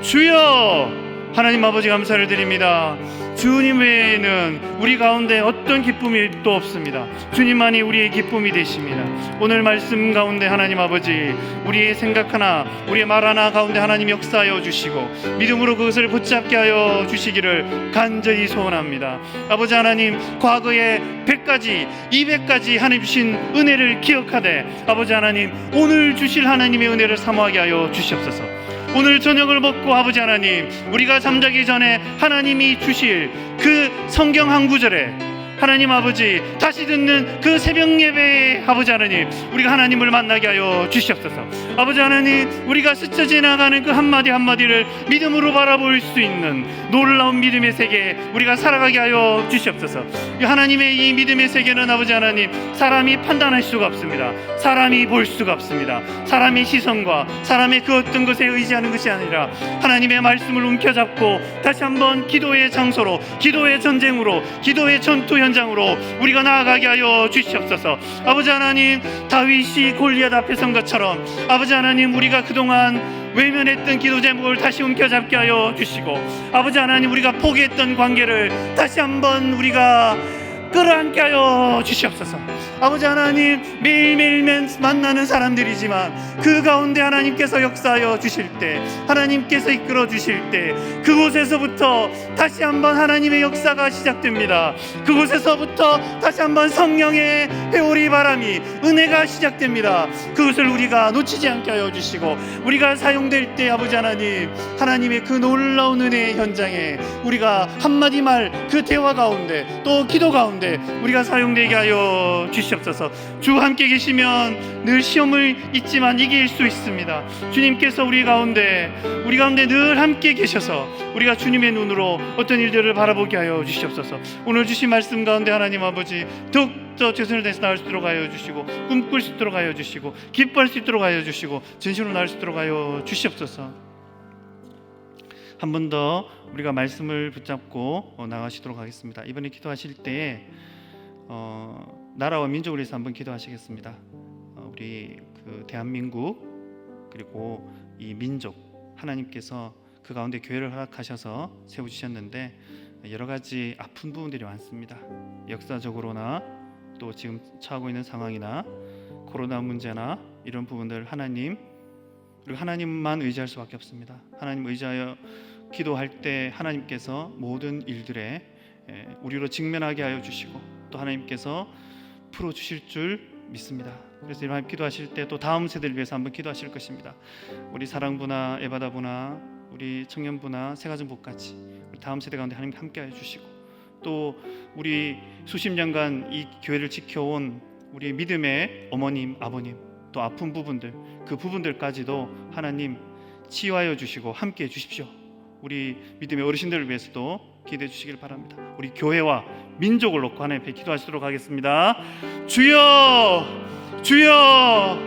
주여. 하나님 아버지 감사를 드립니다. 주님 외에는 우리 가운데 어떤 기쁨이 또 없습니다. 주님만이 우리의 기쁨이 되십니다. 오늘 말씀 가운데 하나님 아버지 우리의 생각 하나, 우리의 말 하나 가운데 하나님 역사하여 주시고 믿음으로 그것을 붙잡게 하여 주시기를 간절히 소원합니다. 아버지 하나님, 과거에 100가지 200가지 하나님 주신 은혜를 기억하되 아버지 하나님 오늘 주실 하나님의 은혜를 사모하게 하여 주시옵소서. 오늘 저녁을 먹고 아버지 하나님 우리가 잠자기 전에 하나님이 주실 그 성경 한 구절에 하나님 아버지 다시 듣는 그 새벽 예배에 아버지 하나님 우리가 하나님을 만나게 하여 주시옵소서. 아버지 하나님 우리가 스쳐 지나가는 그 한마디 한마디를 믿음으로 바라볼 수 있는 놀라운 믿음의 세계에 우리가 살아가게 하여 주시옵소서. 하나님의 이 믿음의 세계는 아버지 하나님 사람이 판단할 수가 없습니다. 사람이 볼 수가 없습니다. 사람의 시선과 사람의 그 어떤 것에 의지하는 것이 아니라 하나님의 말씀을 움켜잡고 다시 한번 기도의 장소로, 기도의 전쟁으로, 기도의 전투 현장으로 우리가 나아가게 하여 주시옵소서. 아버지 하나님 다윗이 골리앗 앞에 선 것처럼 아버지 하나님 우리가 그동안 외면했던 기도 제목을 다시 움켜잡게 하여 주시고 아버지 하나님 우리가 포기했던 관계를 다시 한번 우리가 끌어안게 하여 주시옵소서. 아버지 하나님 매일매일 만나는 사람들이지만 그 가운데 하나님께서 역사하여 주실 때, 하나님께서 이끌어 주실 때 그곳에서부터 다시 한번 하나님의 역사가 시작됩니다. 그곳에서부터 다시 한번 성령의 회오리 바람이, 은혜가 시작됩니다. 그것을 우리가 놓치지 않게 하여 주시고 우리가 사용될 때 아버지 하나님, 하나님의 그 놀라운 은혜의 현장에 우리가 한마디 말, 그 대화 가운데 또 기도 가운데 우리가 사용되게 하여 주시옵소서. 주 함께 계시면 늘 시험을 있지만 이길 수 있습니다. 주님께서 우리 가운데 늘 함께 계셔서 우리가 주님의 눈으로 어떤 일들을 바라보게 하여 주시옵소서. 오늘 주신 말씀 가운데 하나님 아버지 더욱더 최선을 다해서 나을 수 있도록 하여 주시고 꿈꿀 수 있도록 하여 주시고 기뻐할 수 있도록 하여 주시고 진실로 나을 수 있도록 하여 주시옵소서. 한 번 더 우리가 말씀을 붙잡고 나가시도록 하겠습니다. 이번에 기도하실 때에 나라와 민족을 위해서 한번 기도하시겠습니다. 우리 그 대한민국 그리고 이 민족 하나님께서 그 가운데 교회를 허락하셔서 세워주셨는데 여러 가지 아픈 부분들이 많습니다. 역사적으로나 또 지금 처하고 있는 상황이나 코로나 문제나 이런 부분들 하나님 그리고 하나님만 의지할 수밖에 없습니다. 하나님 의지하여 기도할 때 하나님께서 모든 일들에 우리로 직면하게 하여 주시고 또 하나님께서 풀어주실 줄 믿습니다. 그래서 이런 기도하실 때 또 다음 세대를 위해서 한번 기도하실 것입니다. 우리 사랑부나 에바다부나 우리 청년부나 새가정부까지 다음 세대 가운데 하나님 함께하여 주시고, 또 우리 수십 년간 이 교회를 지켜온 우리 믿음의 어머님, 아버님, 또 아픈 부분들, 그 부분들까지도 하나님 치유하여 주시고 함께해 주십시오. 우리 믿음의 어르신들을 위해서도 기도해 주시길 바랍니다. 우리 교회와 민족을 놓고 하나님 앞에 기도하시도록 하겠습니다. 주여, 주여,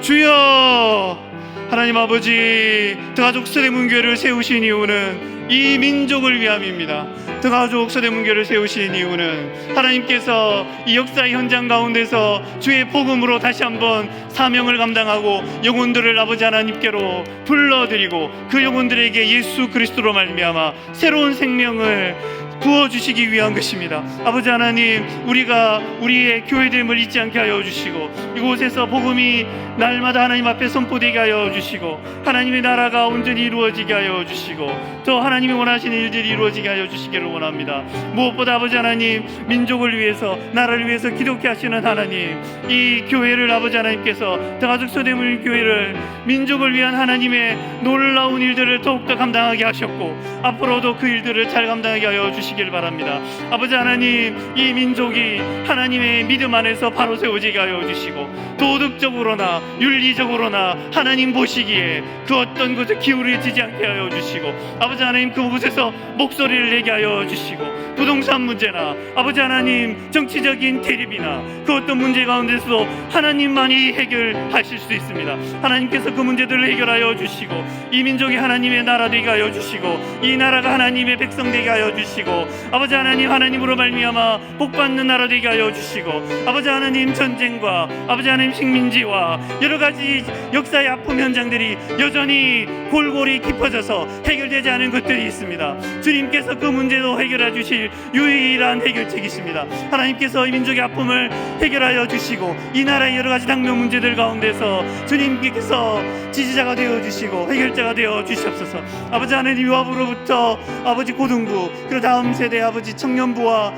주여. 하나님 아버지, 더가족 서대문교회를 세우신 이유는 이 민족을 위함입니다. 더가족 서대문교회를 세우신 이유는 하나님께서 이 역사의 현장 가운데서 주의 복음으로 다시 한번 사명을 감당하고 영혼들을 아버지 하나님께로 불러드리고 그 영혼들에게 예수 그리스도로 말미암아 새로운 생명을 부어주시기 위한 것입니다. 아버지 하나님, 우리가 우리의 교회됨을 잊지 않게 하여 주시고, 이곳에서 복음이 날마다 하나님 앞에 선포되게 하여 주시고, 하나님의 나라가 온전히 이루어지게 하여 주시고, 또 하나님이 원하시는 일들이 이루어지게 하여 주시기를 원합니다. 무엇보다 아버지 하나님, 민족을 위해서, 나라를 위해서 기독케 하시는 하나님, 이 교회를 아버지 하나님께서, 더가족 서대문 교회를 민족을 위한 하나님의 놀라운 일들을 더욱더 감당하게 하셨고, 앞으로도 그 일들을 잘 감당하게 하여 주시길 바랍니다. 아버지 하나님, 이 민족이 하나님의 믿음 안에서 바로 세워지게 하여 주시고, 도덕적으로나 윤리적으로나 하나님 보시기에 그 어떤 것을 기울여지지 않게 하여 주시고, 아버지 하나님 그곳에서 목소리를 내게 하여 주시고, 부동산 문제나 아버지 하나님 정치적인 대립이나 그 어떤 문제 가운데서도 하나님만이 해결하실 수 있습니다. 하나님께서 그 문제들을 해결하여 주시고, 이 민족이 하나님의 나라 되게 하여 주시고, 이 나라가 하나님의 백성 되게 하여 주시고, 아버지 하나님, 하나님으로 말미암아 복받는 나라 되게 하여 주시고, 아버지 하나님 전쟁과 아버지 하나님 식민지와 여러 가지 역사의 아픔 현장들이 여전히 골골이 깊어져서 해결되지 않은 것들이 있습니다. 주님께서 그 문제도 해결해 주실 유일한 해결책이십니다. 하나님께서 이 민족의 아픔을 해결하여 주시고, 이 나라의 여러 가지 당면 문제들 가운데서 주님께서 지지자가 되어 주시고 해결자가 되어 주시옵소서. 아버지 하나님, 유아부로부터 아버지 고등부, 그리고 다음 세대 아버지 청년부와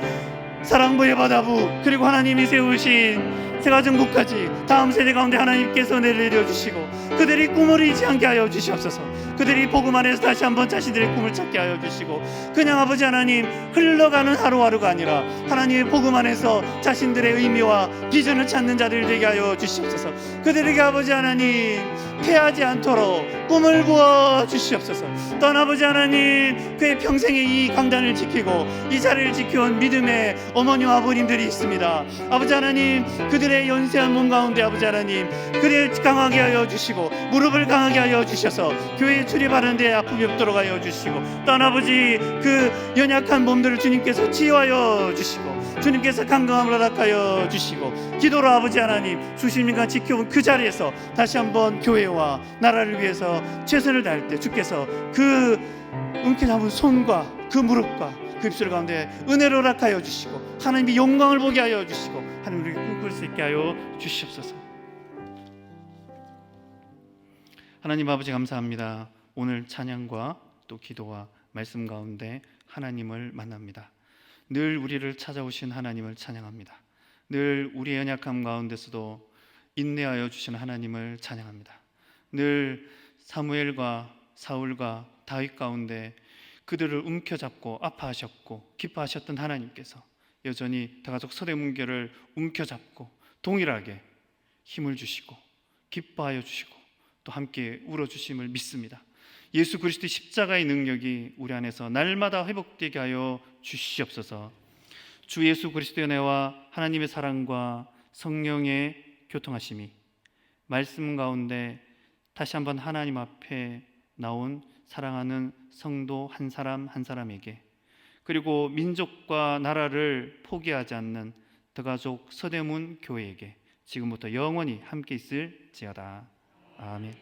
사랑부, 예바다부, 그리고 하나님이 세우신 세가정부까지 다음 세대 가운데 하나님께서 내려주시고, 그들이 꿈을 잃지 않게 하여 주시옵소서. 그들이 복음 안에서 다시 한번 자신들의 꿈을 찾게 하여 주시고, 그냥 아버지 하나님 흘러가는 하루하루가 아니라 하나님의 복음 안에서 자신들의 의미와 비전을 찾는 자들 되게 하여 주시옵소서. 그들에게 아버지 하나님 패하지 않도록 꿈을 부어 주시옵소서. 또한 아버지 하나님, 그의 평생의 이 강단을 지키고 이 자리를 지켜온 믿음의 어머니와 아버님들이 있습니다. 아버지 하나님, 그들의 연세한 몸 가운데 아버지 하나님 그를 강하게 하여 주시고, 무릎을 강하게 하여 주셔서 교회에 출입하는 데 아픔이 없도록 하여 주시고, 또한 아버지 그 연약한 몸들을 주님께서 치유하여 주시고, 주님께서 강건함을 허락하여 주시고, 기도로 아버지 하나님 수십 년간 지켜온 그 자리에서 다시 한번 교회와 나라를 위해서 최선을 다할 때 주께서 그 움켜잡은 손과 그 무릎과 그 입술 가운데 은혜를 허락하여 주시고, 하나님의 영광을 보게 하여 주시고, 하나님 우리에게 꿈꿀 수 있게 하여 주시옵소서. 하나님 아버지, 감사합니다. 오늘 찬양과 또 기도와 말씀 가운데 하나님을 만납니다. 늘 우리를 찾아오신 하나님을 찬양합니다. 늘 우리의 연약함 가운데서도 인내하여 주신 하나님을 찬양합니다. 늘 사무엘과 사울과 다윗 가운데 그들을 움켜잡고 아파하셨고 기뻐하셨던 하나님께서 여전히 더가족 서대문교를 움켜잡고 동일하게 힘을 주시고 기뻐하여 주시고 또 함께 울어주심을 믿습니다. 예수 그리스도의 십자가의 능력이 우리 안에서 날마다 회복되게 하여 주시옵소서. 주 예수 그리스도의 은혜와 하나님의 사랑과 성령의 교통하심이 말씀 가운데 다시 한번 하나님 앞에 나온 사랑하는 성도 한 사람 한 사람에게, 그리고 민족과 나라를 포기하지 않는 더가족 서대문 교회에게 지금부터 영원히 함께 있을지어다. 아멘.